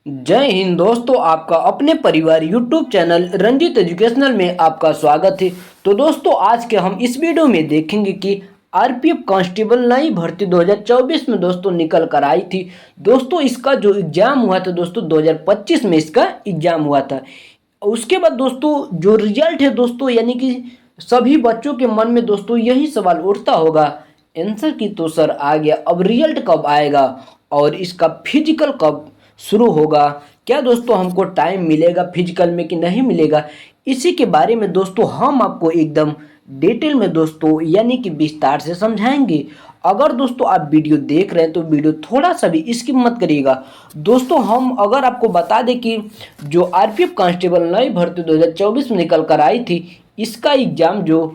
जय हिंद दोस्तों, आपका अपने परिवार यूट्यूब चैनल रंजीत एजुकेशनल में आपका स्वागत है। तो दोस्तों, आज के हम इस वीडियो में देखेंगे कि आरपीएफ कांस्टेबल नई भर्ती 2024 में दोस्तों निकल कर आई थी। दोस्तों, इसका जो एग्जाम हुआ था दोस्तों 2025 में इसका एग्जाम हुआ था। उसके बाद दोस्तों जो रिजल्ट है दोस्तों, यानी कि सभी बच्चों के मन में दोस्तों यही सवाल उठता होगा, आंसर की तो सर आ गया, अब रिजल्ट कब आएगा और इसका फिजिकल कब शुरू होगा, क्या दोस्तों हमको टाइम मिलेगा फिजिकल में कि नहीं मिलेगा। इसी के बारे में दोस्तों हम आपको एकदम डिटेल में दोस्तों यानी कि विस्तार से समझाएंगे। अगर दोस्तों आप वीडियो देख रहे हैं तो वीडियो थोड़ा सा भी स्किप मत करिएगा। दोस्तों हम अगर आपको बता दें कि जो आरपीएफ कांस्टेबल नई भर्ती 2024 में निकल कर आई थी, इसका एग्जाम जो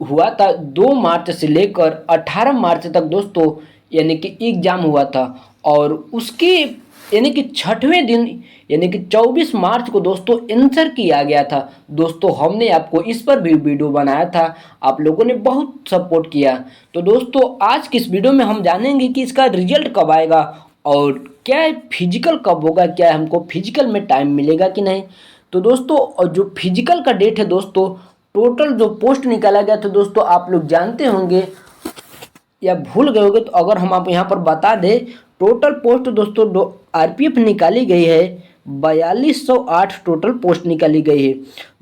हुआ था 2 मार्च से लेकर 18 मार्च तक दोस्तों, यानी कि एग्जाम हुआ था। और उसके यानी कि 6वें दिन यानी कि 24 मार्च को दोस्तों आंसर किया गया था। दोस्तों हमने आपको इस पर भी वीडियो बनाया था, आप लोगों ने बहुत सपोर्ट किया। तो दोस्तों आज की इस वीडियो में हम जानेंगे कि इसका रिजल्ट कब आएगा और क्या फिजिकल कब होगा, क्या हमको फिजिकल में टाइम मिलेगा कि नहीं। तो दोस्तों जो फिजिकल का डेट है दोस्तों, टोटल जो पोस्ट निकाला गया था दोस्तों, आप लोग जानते होंगे या भूल गए होंगे, तो अगर हम आप यहाँ पर बता दें, टोटल पोस्ट दोस्तों आरपीएफ निकाली गई है 4208 टोटल पोस्ट निकाली गई है।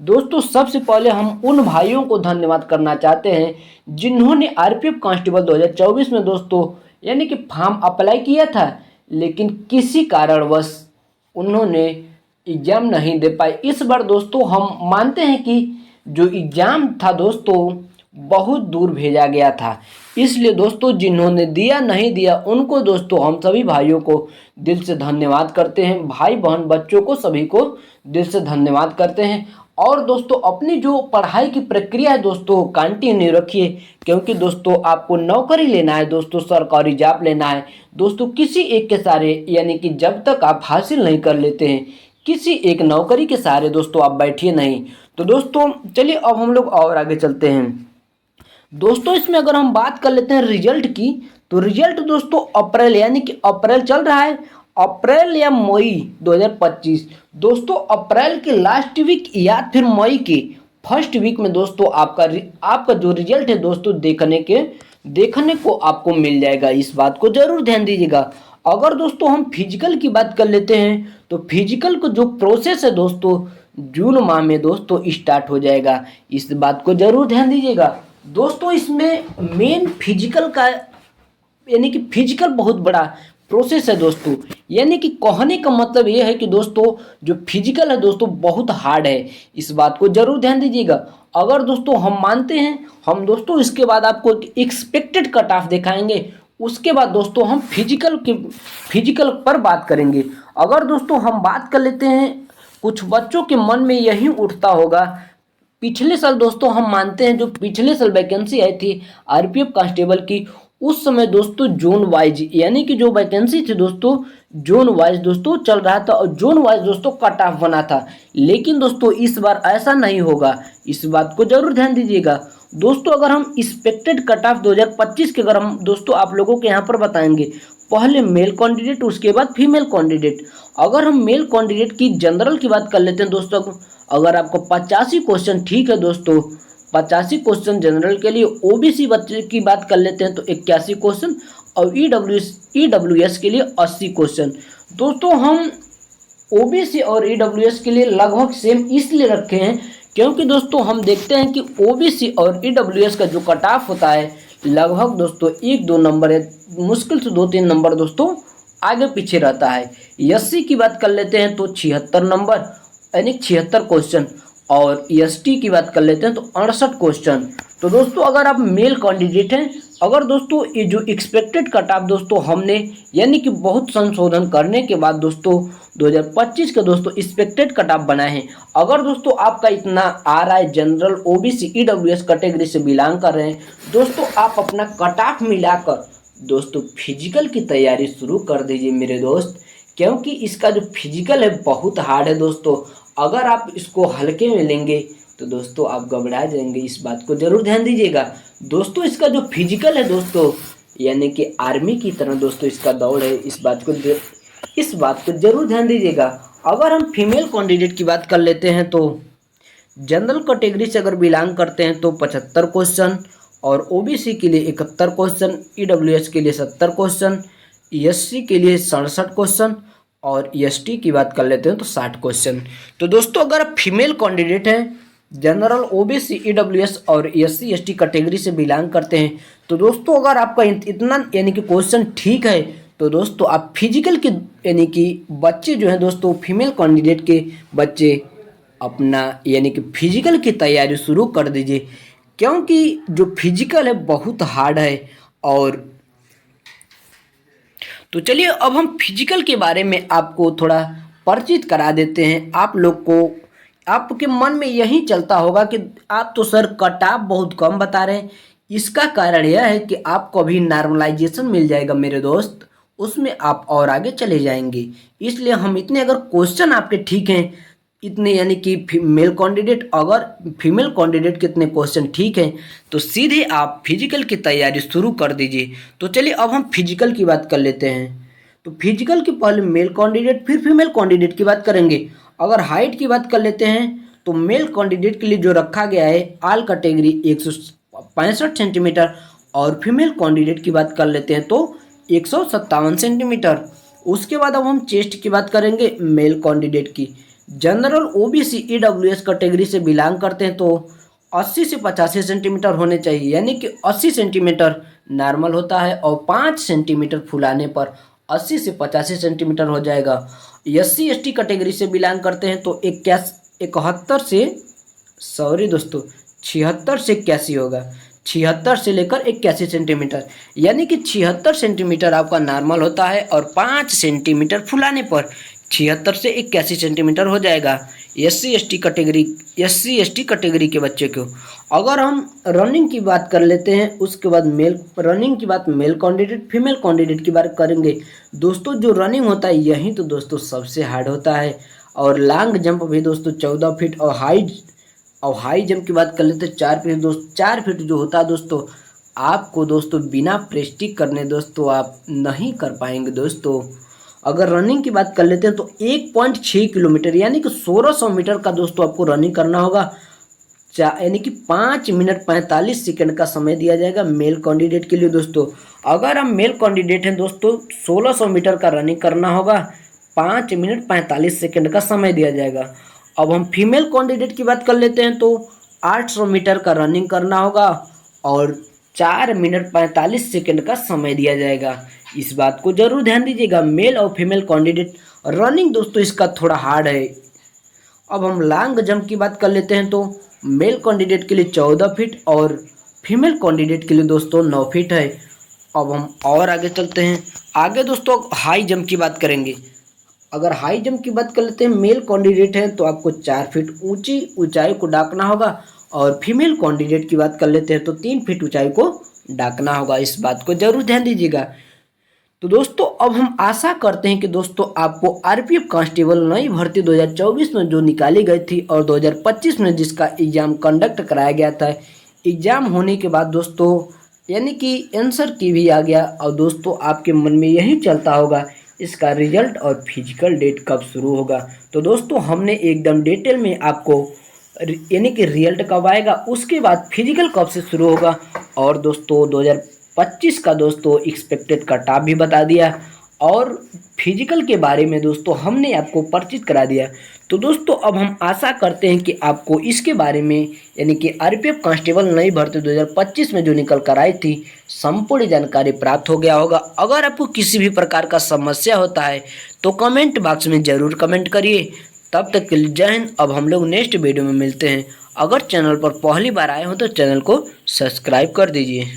दोस्तों सबसे पहले हम उन भाइयों को धन्यवाद करना चाहते हैं जिन्होंने आरपीएफ कांस्टेबल 2024 में दोस्तों यानी कि फॉर्म अप्लाई किया था, लेकिन किसी कारणवश उन्होंने एग्जाम नहीं दे पाए। इस बार दोस्तों हम मानते हैं कि जो एग्जाम था दोस्तों बहुत दूर भेजा गया था, इसलिए दोस्तों जिन्होंने दिया नहीं दिया उनको दोस्तों हम सभी भाइयों को दिल से धन्यवाद करते हैं। भाई बहन बच्चों को सभी को दिल से धन्यवाद करते हैं। और दोस्तों अपनी जो पढ़ाई की प्रक्रिया है दोस्तों कंटिन्यू रखिए, क्योंकि दोस्तों आपको नौकरी लेना है दोस्तों, सरकारी जॉब लेना है दोस्तों। किसी एक के सहारे यानी कि जब तक आप हासिल नहीं कर लेते हैं किसी एक नौकरी के सहारे दोस्तों आप बैठिए नहीं। तो दोस्तों चलिए अब हम लोग और आगे चलते हैं। दोस्तों इसमें अगर हम बात कर लेते हैं रिजल्ट की, तो रिजल्ट दोस्तों अप्रैल यानी कि अप्रैल चल रहा है, अप्रैल या मई 2025 दोस्तों, अप्रैल के लास्ट वीक या फिर मई के फर्स्ट वीक में दोस्तों आपका जो रिजल्ट है दोस्तों देखने को आपको मिल जाएगा। इस बात को जरूर ध्यान दीजिएगा। अगर दोस्तों हम फिजिकल की बात कर लेते हैं, तो फिजिकल को जो प्रोसेस है दोस्तों जून माह में दोस्तों स्टार्ट हो जाएगा। इस बात को जरूर ध्यान दीजिएगा। दोस्तों इसमें मेन फिजिकल का यानी कि फिजिकल बहुत बड़ा प्रोसेस है दोस्तों, यानी कि कहने का मतलब ये है कि दोस्तों जो फिजिकल है दोस्तों बहुत हार्ड है। इस बात को जरूर ध्यान दीजिएगा। अगर दोस्तों हम मानते हैं, हम दोस्तों इसके बाद आपको एक्सपेक्टेड कट ऑफ दिखाएंगे, उसके बाद दोस्तों हम फिजिकल पर बात करेंगे। अगर दोस्तों हम बात कर लेते हैं, कुछ बच्चों के मन में यही उठता होगा, पिछले साल दोस्तों हम मानते हैं जो पिछले साल वैकेंसी आई थी आरपीएफ कांस्टेबल की, उस समय दोस्तों जोन वाइज यानी कि जो वैकेंसी थी दोस्तों जोन वाइज दोस्तों चल रहा था और जोन वाइज दोस्तों कट ऑफ बना था। लेकिन दोस्तों इस बार ऐसा नहीं होगा, इस बात को जरूर ध्यान दीजिएगा। दोस्तों अगर हम एक्सपेक्टेड कट ऑफ 2025 के अगर हम दोस्तों आप लोगों के यहाँ पर बताएंगे, पहले मेल कैंडिडेट उसके बाद फीमेल कैंडिडेट। अगर हम मेल कैंडिडेट की जनरल की बात कर लेते हैं दोस्तों, अगर आपको 85 क्वेश्चन ठीक है दोस्तों, 85 क्वेश्चन जनरल के लिए। ओबीसी बच्चे की बात कर लेते हैं तो 81 क्वेश्चन और ईडब्ल्यूएस के लिए 80 क्वेश्चन। दोस्तों हम ओबीसी और ईडब्ल्यूएस के लिए लगभग सेम इसलिए रखे हैं क्योंकि दोस्तों हम देखते हैं कि ओबीसी और ईडब्ल्यूएस का जो कट ऑफ होता है लगभग दोस्तों 1-2 नंबर है, मुश्किल से 2-3 नंबर दोस्तों आगे पीछे रहता है। एससी की बात कर लेते हैं तो 76 नंबर यानी 76 क्वेश्चन, और एसटी की बात कर लेते हैं तो 68 क्वेश्चन। तो दोस्तों अगर आप मेल कैंडिडेट हैं, अगर दोस्तों ये जो एक्सपेक्टेड कट ऑफ दोस्तों हमने यानी कि बहुत संशोधन करने के बाद दोस्तों 2025 के दोस्तों एक्सपेक्टेड कट ऑफ बनाए हैं, अगर दोस्तों आपका इतना आ रहा है, जनरल ओबीसी ईडब्ल्यूएस कैटेगरी से बिलोंग कर रहे हैं दोस्तों, आप अपना कट ऑफ मिलाकर दोस्तों फिजिकल की तैयारी शुरू कर दीजिए मेरे दोस्त, क्योंकि इसका जो फिजिकल है बहुत हार्ड है दोस्तों। अगर आप इसको हल्के में लेंगे तो दोस्तों आप घबरा जाएंगे, इस बात को जरूर ध्यान दीजिएगा। दोस्तों इसका जो फिजिकल है दोस्तों यानी कि आर्मी की तरह दोस्तों इसका दौड़ है, इस बात को इस बात को जरूर ध्यान दीजिएगा। अगर हम फीमेल कैंडिडेट की बात कर लेते हैं तो जनरल कैटेगरी से अगर बिलोंग करते हैं तो 75 क्वेश्चन, और ओबीसी के लिए 71 क्वेश्चन, ईडब्ल्यूएस के लिए 70 क्वेश्चन, एससी के लिए 67 क्वेश्चन, और एसटी की बात कर लेते हैं तो 60 क्वेश्चन। तो दोस्तों अगर आप फीमेल कैंडिडेट हैं, जनरल, ओबीसी, ईडब्ल्यूएस और एससी एसटी कैटेगरी से बिलोंग करते हैं, तो दोस्तों अगर आपका इतना यानी कि क्वेश्चन ठीक है तो दोस्तों आप फिजिकल के यानी कि बच्चे जो हैं दोस्तों, फीमेल कैंडिडेट के बच्चे अपना यानी कि फिजिकल की तैयारी शुरू कर दीजिए, क्योंकि जो फिजिकल है बहुत हार्ड है। और तो चलिए अब हम फिजिकल के बारे में आपको थोड़ा परिचित करा देते हैं। आप लोग को आपके मन में यही चलता होगा कि आप तो सर कट ऑफ बहुत कम बता रहे हैं। इसका कारण यह है कि आपको अभी नॉर्मलाइजेशन मिल जाएगा मेरे दोस्त, उसमें आप और आगे चले जाएंगे। इसलिए हम इतने अगर क्वेश्चन आपके ठीक हैं, इतने यानी कि मेल कैंडिडेट अगर फीमेल कैंडिडेट के इतने क्वेश्चन ठीक हैं तो सीधे आप फिजिकल की तैयारी शुरू कर दीजिए। तो चलिए अब हम फिजिकल की बात कर लेते हैं। तो फिजिकल के पहले मेल कैंडिडेट फिर फीमेल कैंडिडेट की बात करेंगे। अगर हाइट की बात कर लेते हैं तो मेल कैंडिडेट के लिए जो रखा गया है ऑल कैटेगरी 165 सेंटीमीटर, और फीमेल कैंडिडेट की बात कर लेते हैं तो 157 सेंटीमीटर। उसके बाद अब हम चेस्ट की बात करेंगे मेल कैंडिडेट की। जनरल, ओबीसी, ईडब्ल्यूएस कैटेगरी से बिलोंग करते हैं तो 80 से 85 सेंटीमीटर होने चाहिए, यानी कि 80 सेंटीमीटर नॉर्मल होता है और 5 सेंटीमीटर फुलाने पर 80 से 85 सेंटीमीटर हो जाएगा। एससी एसटी कैटेगरी से बिलोंग करते हैं तो 71 से 76 से 81 होगा, 76 से लेकर 81 सेंटीमीटर, यानी कि 76 सेंटीमीटर आपका नॉर्मल होता है और 5 सेंटीमीटर फुलाने पर 76 से 81 सेंटीमीटर हो जाएगा एससी एसटी कैटेगरी के बच्चे को। अगर हम रनिंग की बात कर लेते हैं, उसके बाद रनिंग की बात मेल कैंडिडेट फीमेल कैंडिडेट की बात करेंगे। दोस्तों जो रनिंग होता है यही तो दोस्तों सबसे हार्ड होता है, और लॉन्ग जंप भी दोस्तों 14 फीट, और हाई जंप की बात कर लेते हैं 4 फीट। 4 फीट जो होता है दोस्तों, आपको दोस्तों बिना प्रेस्टिक करने दोस्तों आप नहीं कर पाएंगे दोस्तों। अगर रनिंग की बात कर लेते हैं तो 1.6 किलोमीटर यानी कि 1600 मीटर का दोस्तों आपको रनिंग करना होगा, यानी कि 5 मिनट 45 सेकंड का समय दिया जाएगा मेल कैंडिडेट के लिए दोस्तों। अगर हम मेल कैंडिडेट हैं दोस्तों, 1600 मीटर का रनिंग करना होगा, 5 मिनट 45 सेकंड का समय दिया जाएगा। अब हम फीमेल कैंडिडेट की बात कर लेते हैं तो 800 मीटर का रनिंग करना होगा और 4 मिनट 45 सेकंड का समय दिया जाएगा। इस बात को जरूर ध्यान दीजिएगा। मेल और फीमेल कैंडिडेट रनिंग दोस्तों इसका थोड़ा हार्ड है। अब हम लॉन्ग जंप की बात कर लेते हैं तो मेल कैंडिडेट के लिए 14 फीट और फीमेल कैंडिडेट के लिए दोस्तों 9 फीट है। अब हम और आगे चलते हैं। आगे दोस्तों हाई जंप की बात करेंगे। अगर हाई जंप की बात कर लेते हैं, मेल कैंडिडेट हैं तो आपको 4 फीट ऊंची ऊंचाई को डाकना होगा, और फीमेल कैंडिडेट की बात कर लेते हैं तो 3 फीट ऊंचाई को डाकना होगा। इस बात को जरूर ध्यान दीजिएगा। तो दोस्तों अब हम आशा करते हैं कि दोस्तों आपको आरपीएफ कांस्टेबल नई भर्ती 2024 में जो निकाली गई थी और 2025 में जिसका एग्ज़ाम कंडक्ट कराया गया था, एग्ज़ाम होने के बाद दोस्तों यानी कि आंसर की भी आ गया, और दोस्तों आपके मन में यही चलता होगा इसका रिजल्ट और फिजिकल डेट कब शुरू होगा। तो दोस्तों हमने एकदम डिटेल में आपको यानी कि रिजल्ट कब आएगा, उसके बाद फिजिकल कब से शुरू होगा, और दोस्तों 2025 का दोस्तों एक्सपेक्टेड कट ऑफ भी बता दिया, और फिजिकल के बारे में दोस्तों हमने आपको परिचित करा दिया। तो दोस्तों अब हम आशा करते हैं कि आपको इसके बारे में यानी कि आरपीएफ कांस्टेबल नई भर्ती 2025 में जो निकल कर आई थी संपूर्ण जानकारी प्राप्त हो गया होगा। अगर आपको किसी भी प्रकार का समस्या होता है तो कमेंट बॉक्स में ज़रूर कमेंट करिए। तब तक के लिए जय हिंद। अब हम लोग नेक्स्ट वीडियो में मिलते हैं। अगर चैनल पर पहली बार आए हो तो चैनल को सब्सक्राइब कर दीजिए।